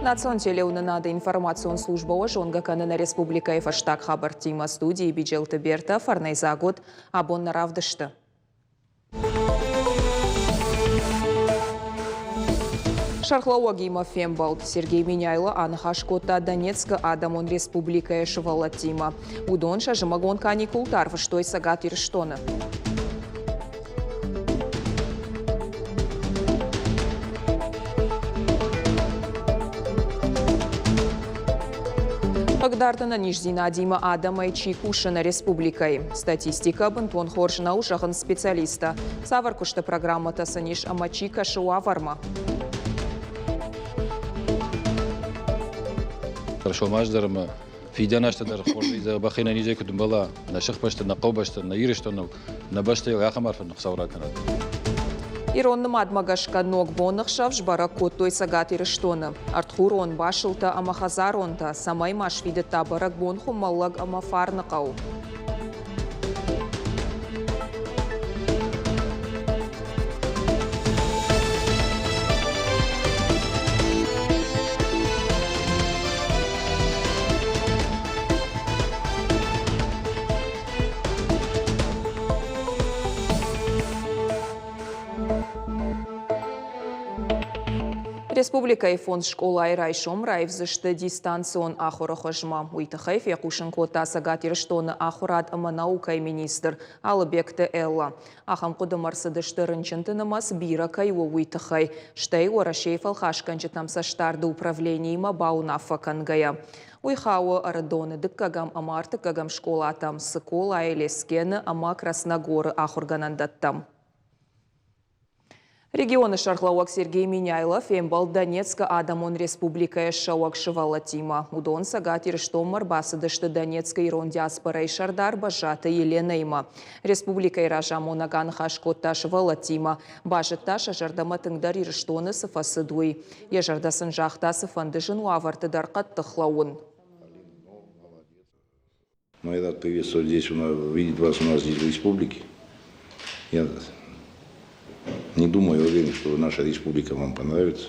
Национ телеунынады информацион служба ожонга канына республика фаштаг хабар тима студии биджелты берта фарнайзагут абонна равдышты. Шархлауа гима Фембалд, Сергей Миняйло, Анхашкота, Донецка, Адамон Республика Эшевала Тима. Удон шажимагон каникул тарф, что и сагат ирштона. Агдартана Нижзина Дима Адама и Чикушина Республикой. Статистика бентон хоршна ушахан специалиста. Саваркушта программа Тасаниш Амачика Шуаварма. Хорошо, маждарма. Фидянашта дар хоржи за бахина ниже кудумбала. На шахпашта, на қобашта, на ирештона, на башта яхамарфа на хсавракана. Иронны мадмагашка ног бонахшав жбара коттой сагат ирештона. Артхурон башылта амахазаронта. Самай маш виде табарак бонху маллаг амафарнакау. Республика и фонд школа и райшом райвзышты дистанцион ахорохожма. Уйтахайф якушенко тасагат ирштона ахурат аманаука и министр Алыбекте Элла. Ахам кудамарсыдышты рынчынтынымас бира кайуа уйтахай. Штей уарашейф алхашканчы тамсаштарды управление има баунафа кангая. Уйхауа арадоны дыккагам амартыкагам школа атам сыкола айлескені ама Красногоры ахурганандаттам. Регионы Шархлауак Сергей Миняйлов, Фембал Донецка, Адамон Республика Шауак Шевала Тима. Удон сагатир штомар басыдышты Донецка ирон диаспора и Шардар бажата Елена Има. Республика Иража Монаган Хашкотта Шевала Тима. Бажата шажардама тыңдар ирштоны сыфасыдуй. Ежардасын жахта сыфандыжын уаварты дарқат тыхлауын. Но я рад приветствовать здесь, видеть вас у нас здесь в республике. Я не думаю, я уверен, что наша республика вам понравится.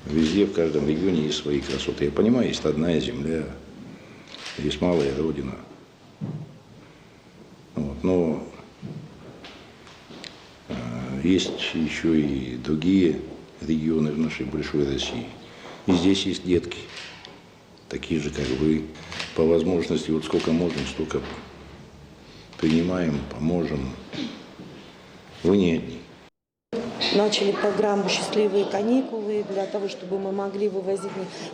Везде, в каждом регионе есть свои красоты. Я понимаю, есть родная земля, есть малая родина. Вот, но есть еще и другие регионы в нашей большой России. И здесь есть детки, такие же, как вы. По возможности, вот сколько можем, столько принимаем, поможем. Вы не одни. Начали программу «Счастливые каникулы» для того, чтобы мы могли вывозить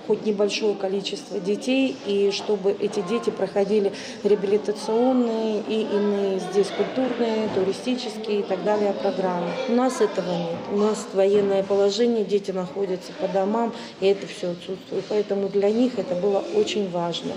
хоть небольшое количество детей, и чтобы эти дети проходили реабилитационные и иные здесь культурные, туристические и так далее программы. У нас этого нет. У нас военное положение, дети находятся по домам, и это все отсутствует. Поэтому для них это было очень важно.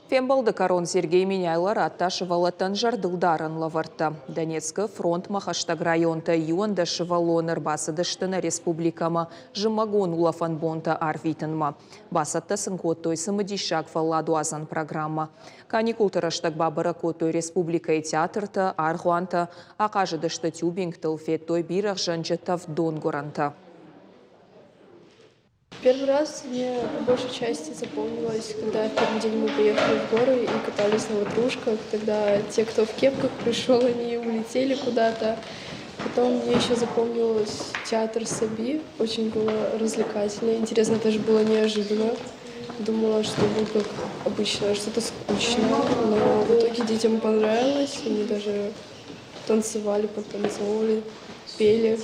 Фембалды корон Сергей Миняйлар атташывала танжардылдарын лаварта. Донецка фронт махаштаг районта юанда шывалоныр басыдыштына республикама жымагон улафанбонта арвитынма. Басатта сынкоттой сымыдишак фалладуазан программа. Каникул тараштаг бабара коттой республика и театрта архуанта акажыдышты тюбингтыл феттой бирах жанчатав донгоранта. Первый раз мне по большей части запомнилось, когда в первый день мы поехали в горы и катались на ватрушках. Тогда те, кто в кепках пришел, они улетели куда-то. Потом мне еще запомнилось театр Саби. Очень было развлекательно. Интересно, даже было неожиданно. Думала, что будет как обычно, что-то скучно. Но в итоге детям понравилось. Они даже танцевали, подтанцовывали, пели.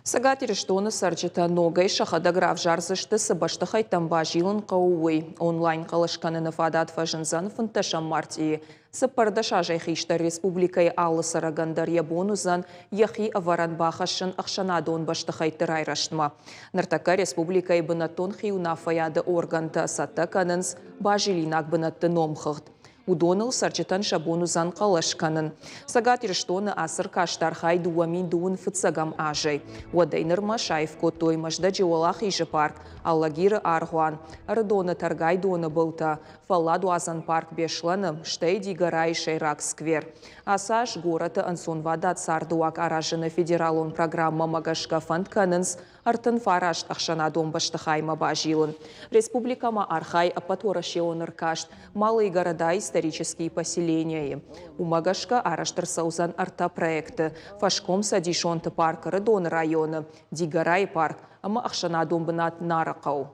Сагатир штоны сарджита ногай шахадаграф жарзышты сыбаштахай тамба жилын қауой. Онлайн қалышқаныны фадат фажынзан фынташам мартии. Сыпардаша жайхиштар республикай алы сарагандар ябонузан яхи аваран бахашын ақшанадон баштахай тырайраштма. Нартака республикай бынатон хиуна фаяды органта сатта канынс бажилинак бынатты номхығд. Удоныл сарчытан шабону зан қалашканын. Сагат ирштоны асыр каштархай дуамин дуын фыцагам ажай. Уадайнырма шайф котой мажда жевалах иже парк, аллагиры аргуан. Рыдоны таргай доны былта. Фалладу азан парк бешланы, штейди гарай шейрак сквер. Асаш гораты ансон вадат сардуак аражыны федералон программа магашка фантканынс, артын фарашт ахшана домбашты хайма бажилын. Республикама архай апаторашеон иркашт, малые города, исторические поселения. У магашка араштыр саузан арта проекты. Фашком садишонты парк Рыдон районы, Дигарай парк, ама ахшана домбынат нарақау.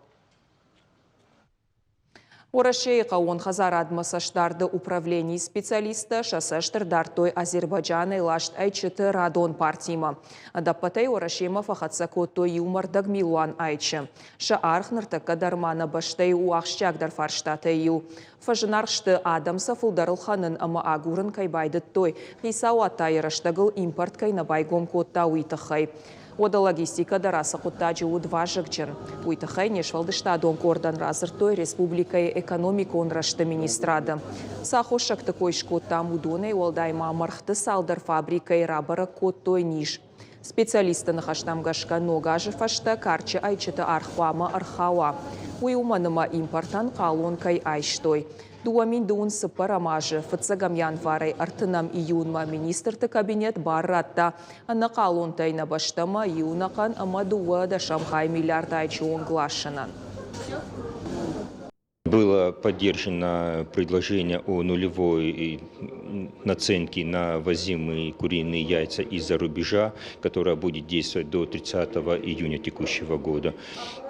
Орашейқа он хазар адмасаштарды управлений специалиста шасаштыр дартой Азербайджаны лашт айчыты Радон партима. Адапатай Орашейма фахатса коттой юмор дагмилуан айчы. Ша архнырты кадармана баштай уақшчагдар фарштаты ю. Фажынаршты Адамса фулдарылханын ама агурын кайбайды той. Хисау атайырыштагыл импорт кайнабайгом котта уйтахай. Ода логистика дараса куттаджи удважыкчын. Уйтахай нешвалдышта донкордан разыртой республикай экономика онрашты министрады. Сахошак такой шкоттам удонай олдайма мархты салдар фабрикай рабара коттой ниш. Специалисты нахаштамгашка ногажы фашта карчы айчыты архвама архауа. Уйуманыма импортан калонкай айштой. Дуамин дуун сыпарамажы фыцагам январай артынам июнма министрты кабинет барратта. Ана калонтайна баштама июнакан ама дуа да Шамхай миллиард айчы онглашынан. Было поддержано предложение о нулевой наценке на возимые куриные яйца из-за рубежа, которая будет действовать до 30 июня текущего года,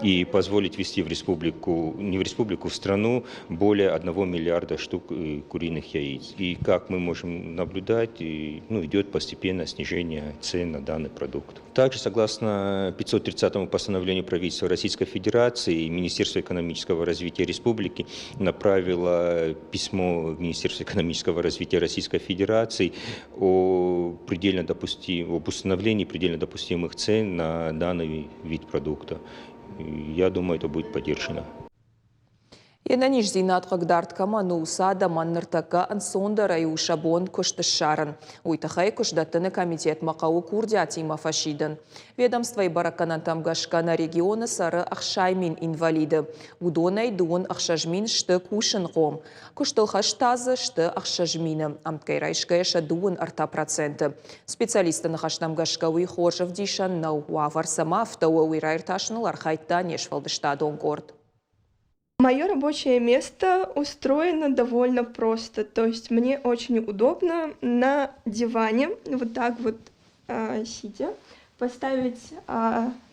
и позволить ввести в республику, не в республику, в страну более 1 миллиарда штук куриных яиц. И как мы можем наблюдать, идет постепенное снижение цен на данный продукт. Также, согласно 530-му постановлению правительства Российской Федерации, Министерство экономического развития республики направило письмо в Министерство экономического развития Российской Федерации об установлении предельно допустимых цен на данный вид продукта. Я думаю, это будет поддержано. Енаниш зинат қағдарткама нуусада манныртака ансонда раю шабон күштішарын. Уйтахай күшдаттыны комитет мақауы курдиатима фашидын. Ведомство бараканан тамгашкана регионы сары ақшаймин инвалиды. Удонай дуын ақшажмин шты кушын қом. Күштілхаш тазы шты ақшажмины. Амткайрайшкаяша дуын арта проценты. Специалисты нахаштамгашка уйхожев дишан нау. Уавар сама автауы уйрайрташныл архайтта нешвалдышта донкорд. Мое рабочее место устроено довольно просто, то есть мне очень удобно на диване, вот так вот сидя, поставить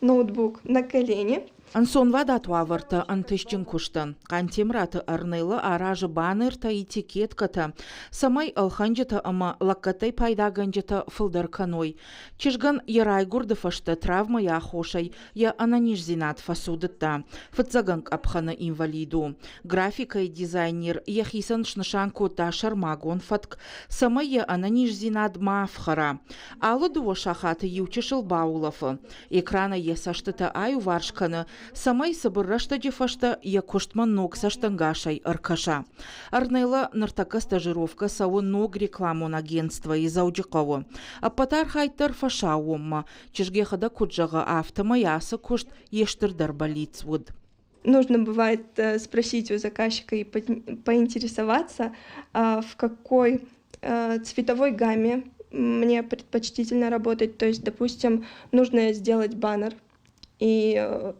ноутбук на колени. Ансон вада туаварта антышчын куштан. Кантемраты арнылы аражы банырта этикетката. Самай алханжыта ама лаккатай пайдаганжыта фылдар каной. Чижган ярай гурдыфашта травма я хошай, я ананиш зинат фасудытта. Фыцаганг апхана инвалиду. Графика и дизайнер яхисан шнышанку та шармагон фатк. Самай я ананиш зинат мафхара. Алы дуошахаты ючышыл баулафы. Экрана есаштыта аю варшканы. Самай сабыррашта джефашта я коштман ног саштангашай аркаша. Арнайла нартака стажировка сау ног рекламон агентства из аудиково. А патар хайтар фашауомма. Чижгехада куджага автома яса кошт ештер дарбалицвуд. Нужно бывает спросить у заказчика и поинтересоваться, в какой цветовой гамме мне предпочтительно работать. То есть, допустим, нужно сделать баннер. И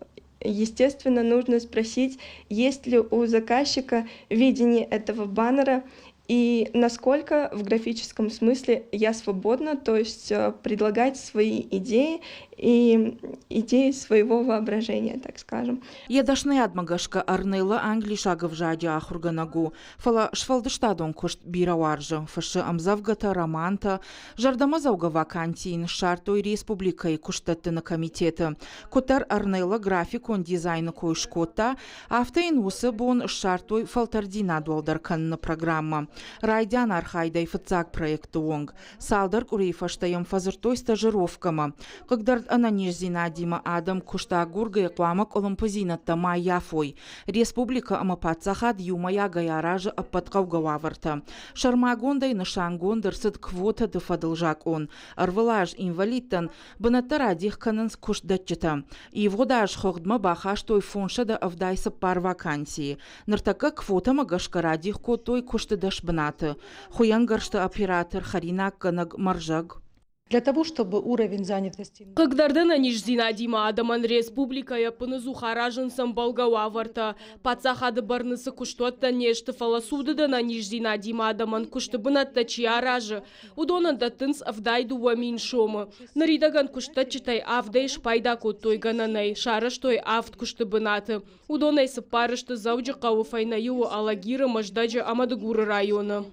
естественно, нужно спросить, есть ли у заказчика видение этого баннера и насколько в графическом смысле я свободна, то есть предлагать свои идеи и идеи своего воображения, так скажем. Едашный адмагашка арнайла англишага в жаде ахурганагу. Фала швалдыштадон кошт бирауаржа. Фашы амзавгата романта. Жардамазауга вакантиин шартой республикой куштатты на комитета. Котар арнайла графикон дизайна койшкота. Автоинусы бон шартой фалтардина дуалдарканна программа. Райдян архайдай фыцак проекты онг. Салдар курейфаштаем фазыртой стажировкама. Когда ананежзина Дима Адам кушта гургай кламак олимпозинатта маяфой. Республика амапатсахад юмая гаяража аппаткаугаварта. Шармагондай нашангондер сыт квота дефадылжак он. Арвалаж инвалидтан бынаттара дихканынс кушдатчыта. И водаж хохдма бахаш той фоншада авдайса пар вакансии. Нартака квота магашкара дихко той куштыдаш бната. Хуянгаршта оператор Харина Канаг Маржаг. Для того, чтобы уровень занятости... Когда на нижзина Дима Адаман республика я понизу харажен самбалгаварта, пацахады барнысы куштуатта нешты фаласуды да на нижзина Дима Адаман куштыбынатта чиаражы. Удонанда тынс авдайду вамин шомы. Наридаган куштачытай авдайш пайда коттой гананай, шарыштой авд куштыбынаты. Удонай сыпарышты зауджы кауфайна юу алагиры маждаджы Амадыгуры районы.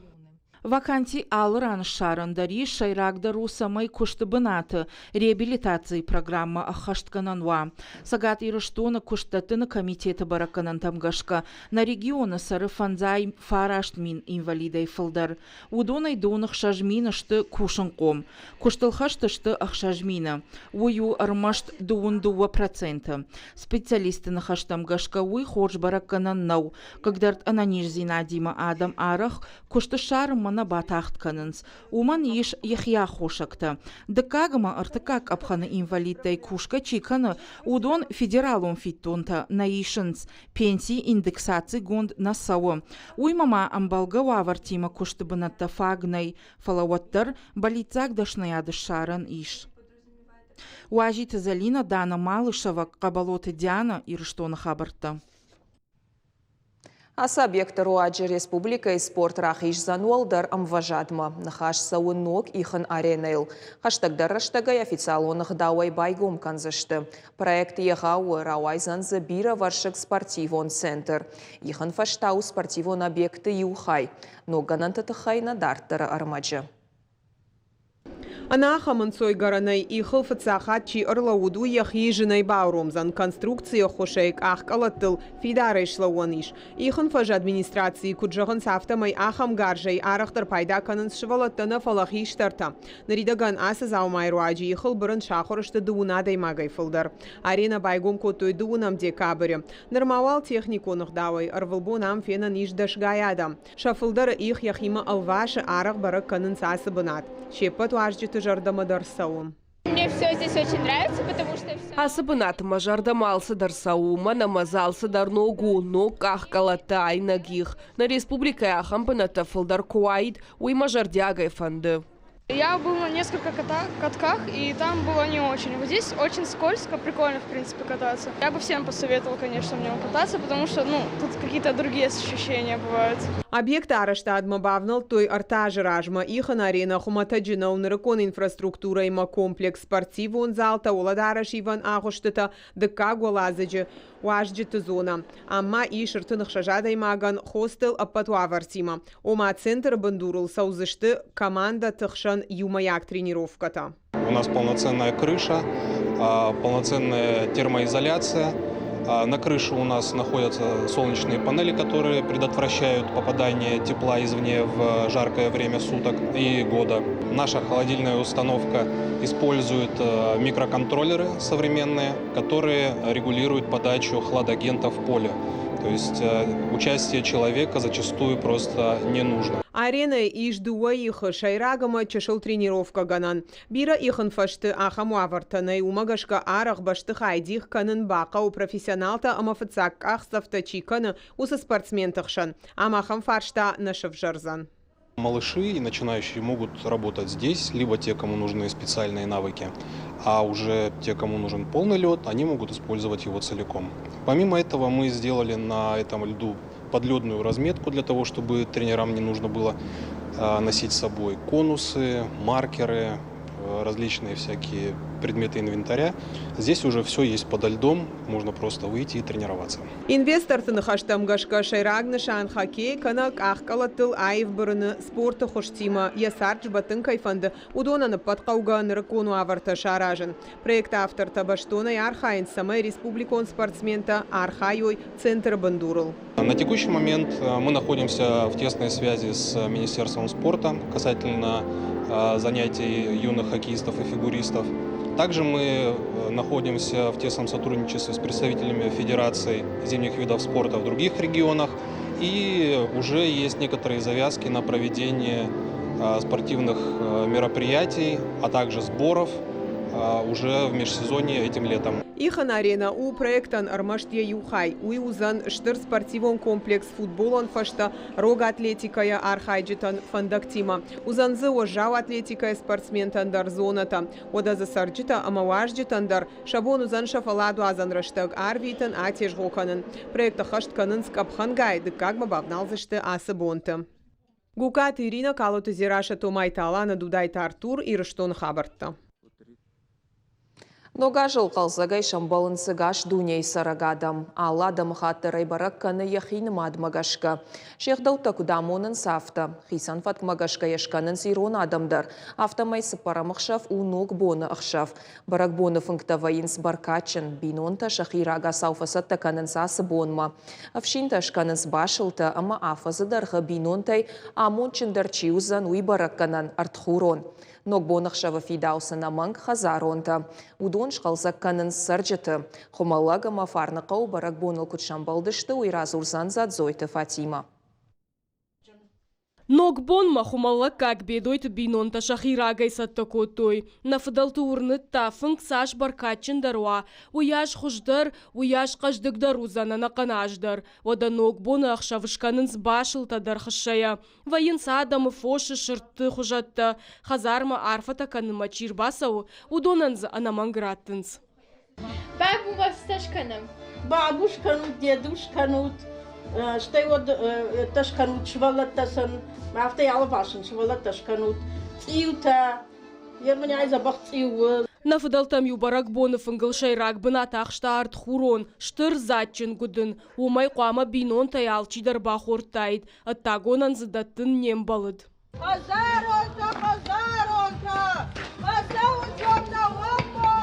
Ваканти алран шарандари шайрагдару самай куштыбынаты реабилитации программа ахашткананва. Сагат ирыштуна куштатыны комитеты бараканан тамгашка на регионы сары фанзай фараштмин инвалидай фылдар. Удонай донах шажминышты кушынком. Куштылхаштышты ахшажмина. Ую армашт дуындуа процента. Специалисты нахаштамгашка уй ходж бараканан нау. Когда ананижзина Дима Адам арах куштышарым на батахт канынс. Уман еш яхья хошакта. Декагма артыкак апханы инвалидтай кушка чиканы удон федералум фиттонта наишынс пенсии индексации гонд насауы. Уймама амбалгава вартима куштыбынатта фагнай фалаваттар балицак дашнаяды шаран иш. Уажита Залина Дана Малышева кабалоты Диана ирыштона хабарта. Аса объекты Руаджи Республика и спорт рахиш зануалдар амважадма. Нахаш сауын ног ихан аренейл. Хаштагдар раштагай официалонах дауай байгом канзашты. Проект егауы рауай занзы бира варшик спортивон центр. Ихан фаштау спортивон объекты юхай. Но ганантатахай надартара армаджа. Анаха мансой гаранай ихыл фацахатчи ырлауду яхижинай бауромзан конструкция хошейк ахкалаттыл фидарайшлауаниш. Ихын фаж администрации куджаган сафтамай ахам гаржай арахтар пайда канынс шывалаттана фалахиштарта. Наридаган асыз аумай руаджи ихыл бұрын шахорышты дуунадай магай фылдар. Арена байгом котой дуунам декабрі. Нормавал техниконық давай арвылбон ам фенан ишдаш гаядам. Шафылдар их яхима алвашы арах барак канынс асы бынат. Шепат уажджиты жардамадар сауым. Мне все здесь очень нравится, потому что все... Асабынат мажардамался дарсаума, намазался дар ногу, ног ахкалатай нагих. На республика ахампаната фалдар куаид, уй мажардягай фанды. Я был на нескольких катках, и там было не очень. Вот здесь очень скользко, прикольно, в принципе, кататься. Я бы всем посоветовал, конечно, в нем кататься, потому что, тут какие-то другие ощущения бывают. Объект арашта адмабавнал той артажи ражма ихан арена хуматаджина унракон инфраструктура има комплекс спортивон залта уладараш иван ахоштата дыка голазаджи уажджиты зона. Амма ишыртынық шажадай маган хостел аппатуавартима. Ома центр бандурул саузышты команда тыхшан юмаяк тренировката. У нас полноценная крыша, полноценная термоизоляция. На крыше у нас находятся солнечные панели, которые предотвращают попадание тепла извне в жаркое время суток и года. Наша холодильная установка использует микроконтроллеры современные, которые регулируют подачу хладагентов в поле. То есть участие человека зачастую просто не нужно. Арена иждуа иха шайрагама чешыл тренировка ганан. Бира ихан фашты ахаму авартанай умагашка арах башты хайдих канын бака у профессионалта амафацак ахсавтачи каны уса спортсмен тахшан. Амахам фаршта нашев жарзан. Малыши и начинающие могут работать здесь, либо те, кому нужны специальные навыки, а уже те, кому нужен полный лед, они могут использовать его целиком. Помимо этого мы сделали на этом льду подледную разметку для того, чтобы тренерам не нужно было носить с собой конусы, маркеры, различные всякие предметы инвентаря. Здесь уже все есть подо льдом, можно просто выйти и тренироваться. Инвестор тынхаштамгашка шайрагны шан хоккей канак ахкалатыл айв бұрыны спорты хоштима ясарч батын кайфанды удонаны падқауға нырыкону аварта шаражын. Проект автор табаштоной архайн самай республикон спортсмента архайой центр бандурыл. На текущий момент мы находимся в тесной связи с Министерством спорта касательно занятий юных хоккеистов и фигуристов. Также мы находимся в тесном сотрудничестве с представителями Федерации зимних видов спорта в других регионах. И уже есть некоторые завязки на проведение спортивных мероприятий, а также сборов уже в межсезонье этим летом. Ихан арена у проектан армаштия юхай, уй узан штыр спортивон комплекс футболон фашта рога атлетикая архайджитан фандактима. Узанзы ожау атлетикая спортсментандар зоната. Ода засарджита амаважджитандар шабон узан шафаладу азан раштаг арвитан атеж гоканын. Проекта хаштканын скапхангай, дыкагма бабналзышты асы бонты. Гукат Ирина калоты зираша томайталана дудайта Артур и Рыштон хабартта. Нога жыл қалзагай шамбалынсы гаш дуней сарагадам. Алладам хаттырай баракканы яхин мадмагашка. Шехдаута кудамонын сафта. Хисан фаткмагашка яшканын сирон адамдар. Автомай сыпарамықшав у ног боны ақшав. Барак боны функтавайынс баркачын. Бинонта шахирага сауфасатта канын сасы бонма. Авшинта шканынс башылта, ама афазыдарғы бинонтай амончындарчи узан уй баракканан артхурон. Ног бонықшавы фидаусына манг хазаронта. Удон шқалзак канын сарджыты. Хумалага мафарны қау барак боныл кутшамбалдышты уйраз урзан задзойты Фатима. Ногбон махумалла как бедойт бинонта шахирагай саттакотой. Нафдалту урнытта функсаш баркачын даруа. Уяш хуждар, уяш каждыгдар узана наканаждар. Вода ногбон ахшавышканын сбашылта дархышая. Вайын садамы фоши шыртты хужатта. Хазарма арфата каныма чирбасау. Удонанз анаманграттынз. Бабу вас ташканам. Бабушканут, дедушканут. Что вот ташканут швалатасан, авто албашин швалаташканут, циута, я меня забах циу. Нафдалтам юбарак бонов шайрак бынатах штарт хурон, штыр затчын гудын, умай қуама бинон таялчи дарба хортайд, аттагонан задаттын нем балыд. Хазаронка, хазаронка, хазаронка, вапота,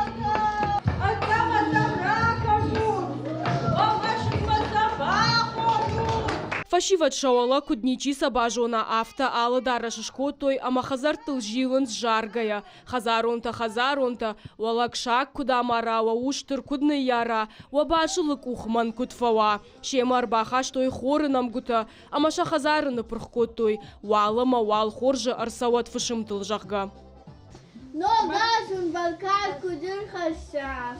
Фашиват шауала кудничи сабажона авто алы дарашышкотой, ама хазар тылживын жаргая. Хазаронта, валакшак кудамарава, уштыр кудны яра, вабашылык ухман кудфава. Шемар бахаш той хорынам гута, амаша хазарыны пырхкотой, валама вал хоржы арсават фышым тылжахга. Но газун балкар кудыр хаса.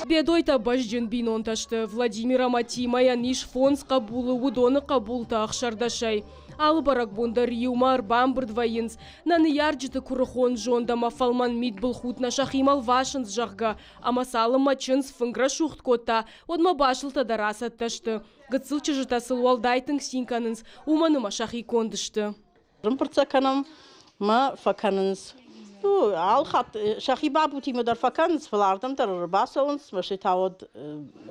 Бедойта бажджин бинонташты Владимира Матимая ниш фонс кабулы удоны кабулта ахшардашай. Албарак бондар юмар бамбырд вайынс. Наны ярджыты курыхон жонда мафалман мид был хутна шахимал вашынс жахга. Амасалы мачынс фынгра шухт кота. Одма башылта дарасат ташты. Гыцылчы жытасыл уалдайтын синканынс. Уманыма шахи кондышты. Рымпырцаканам ма факанынс. Алхат шахиба бутиме дар факанс фалардам дар басаунс машитавод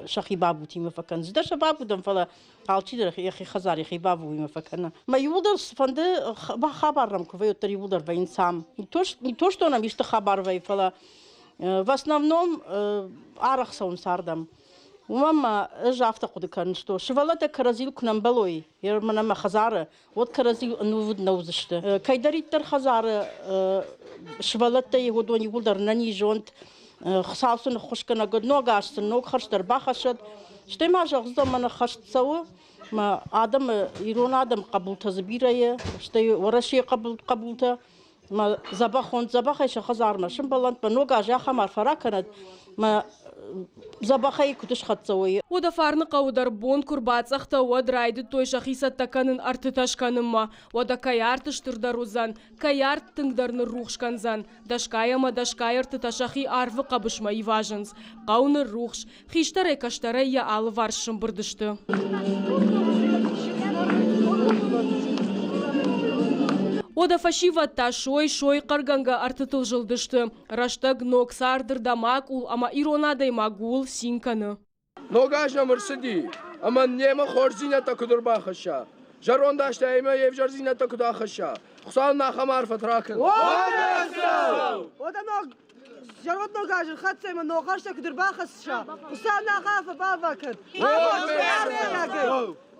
шахиба бутиме факанс дар шабаб будам фала алчи дар яхи хазари хиба буиме факана ма юлдар фанде ба хабарам кве дар юлдар ба инсам не то что нам ишта хабар вай фала в основном арахсаун сардам Мама жафта кудыкан что швалата каразил к нам балой я мама хазара вот каразил ну видно узышты кайдариттер хазары швалата его до него дар на нижонт хсалсын хушкана годно гашсын ног харштар бахашат что ма жагзда мана хаштсау ма адам ирон адам кабулта забирая что вораши кабулта ма забахон забахайша хазарма шим балант ма нога жаха марфара канат ма забахай кутыш хатсауи. Ода фарны каудар бон курбацахта од райды той шахисат таканын артыташканымма. Ода каяртыштырдар узан, каярттыңдарны рухшканзан. Дашкаяма дашкаярты ташахи арвы кабышма иважынс. Кауны рухш, хиштарай каштарай я алы варшым бырдышты. Ода фашиватта шой қарганга артытыл жылдышты. Раштаг ног сардырдамак ул, ама иронадай магул синканы. Ногажна мырсыди, ама нема хорзинята кудурбахаша. Жарондашта ема евжарзинята кудахаша. Хусал нахамарфат ракын. Ода ног жарот ногажн хатса ема ногашта кудурбахаша. Хусал нахафа бавакат.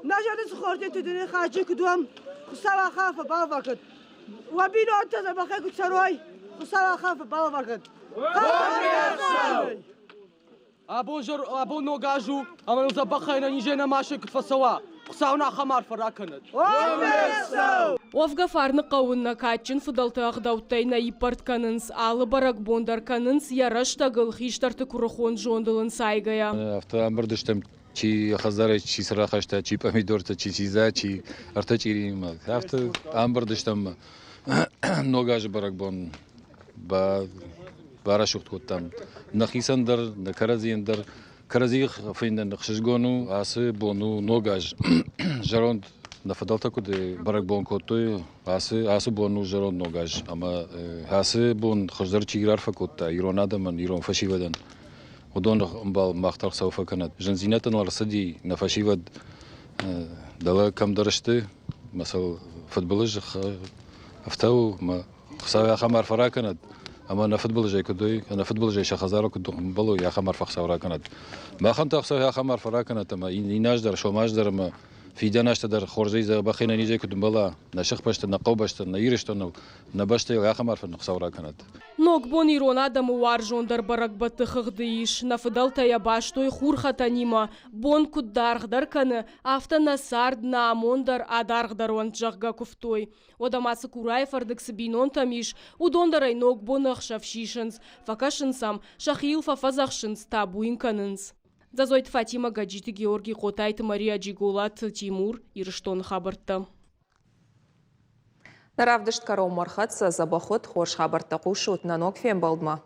Нажадис хорте тудune хачи кудуам. Хусал нахафа бавакат. Вабино антаза бахай кутсарой. Хусал нахафа бавакат. Або ногажу, ама нуза бахайна нижена машек фасава. Хусауна хамар фараканат. Овга фарны қауынна качын фудалты ағдаутайна ипартканынс, алы барак бондарканынс, яраштагыл хиштарты курахон жондылын сайгая. Авто амбардыштым, чи хазары, чи сырахашта, чи помидорта, чи сиза, чи артачирим. Авто амбардыштым, ногажы барак бон, барашуқт коттам. Нахисандар, накаразияндар, Каразих финден хшгону асе бону ногаж жаронд на фадалта куде барак бон котой асе бону жаронд ногаж ама асе бон хождар чиграр факота иронада ман ирон фашивадан одон бал махтар сауфа канат жензинатан ларсади на фашивад дала камдарышты масал футболыж афтау ма хсава хамар фараканат أما أنا فوتبول جاي كدوي أنا فوتبول جاي شخزارو كدو بلو يا خمر فخ راكنت ما خنت أخسر يا خمر فراكنت ما يناج در شو ماج در ما في داناش تدر خورجي إذا بخينا نيجي كدو بلا نشخ بشت نقو بشت نيرشت نبشت يا خمر فنخ راكنت Ног бон иронадам уаржон дар барак батыхыгдыиш нафыдалта я баштой хурхатанима бон куддаргдар каны афта насард на амондар адаргдар он жагга куфтой одамасы курай фардыксы бинон тамиш удондарай ног бонах шавшишынс факашынсам шахил фафазахшынс табуинканынс. Зазойт Фатима Гаджиты Георгий Котайт Мария Джигулат Тимур Ирштон хабарта. Наравдышт карау мархатса забахот хош хабарта кушут на ног фем балдма.